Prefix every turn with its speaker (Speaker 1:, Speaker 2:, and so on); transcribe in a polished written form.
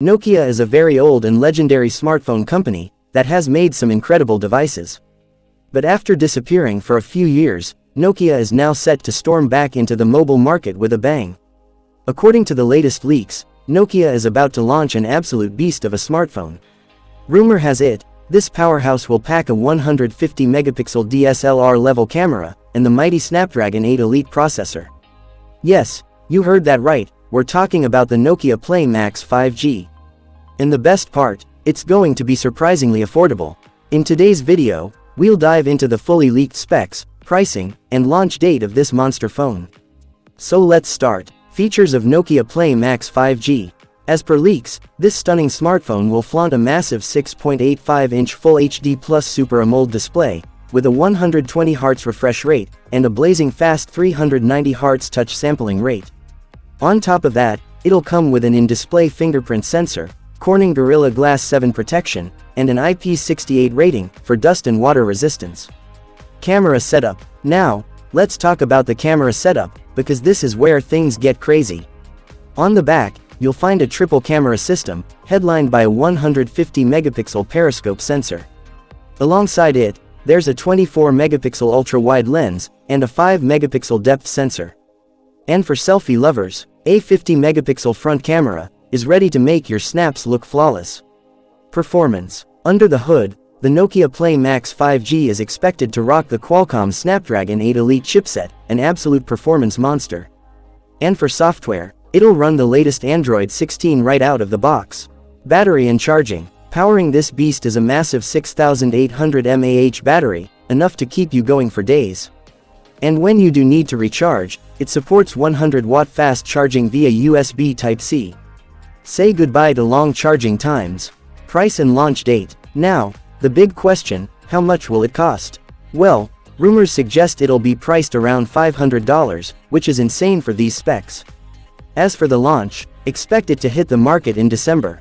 Speaker 1: Nokia is a very old and legendary smartphone company that has made some incredible devices. But after disappearing for a few years, Nokia is now set to storm back into the mobile market with a bang. According to the latest leaks, Nokia is about to launch an absolute beast of a smartphone. Rumor has it, this powerhouse will pack a 150-megapixel DSLR level camera and the mighty Snapdragon 8 Elite processor. Yes, you heard that right, we're talking about the Nokia Play Max 5G. And the best part, it's going to be surprisingly affordable. In today's video, we'll dive into the fully leaked specs, pricing, and launch date of this monster phone. So let's start. Features of Nokia Play Max 5G. As per leaks, this stunning smartphone will flaunt a massive 6.85-inch Full HD Plus Super AMOLED display, with a 120 Hz refresh rate, and a blazing fast 390 Hz touch sampling rate. On top of that, it'll come with an in-display fingerprint sensor, Corning Gorilla Glass 7 protection, and an IP68 rating for dust and water resistance. Camera setup. Now, let's talk about the camera setup, because this is where things get crazy. On the back, you'll find a triple camera system, headlined by a 150-megapixel periscope sensor. Alongside it, there's a 24-megapixel ultra-wide lens, and a 5-megapixel depth sensor. And for selfie lovers, a 50-megapixel front camera is ready to make your snaps look flawless. Performance. Under the hood, the Nokia Play Max 5G is expected to rock the Qualcomm Snapdragon 8 Elite chipset, an absolute performance monster. And for software, it'll run the latest Android 16 right out of the box. Battery and charging. Powering this beast is a massive 6800 mAh battery, enough to keep you going for days. And when you do need to recharge, it supports 100-watt fast charging via USB Type-C. Say goodbye to long charging times. Price and launch date. Now, the big question, how much will it cost? Well, rumors suggest it'll be priced around $500, which is insane for these specs. As for the launch, expect it to hit the market in December.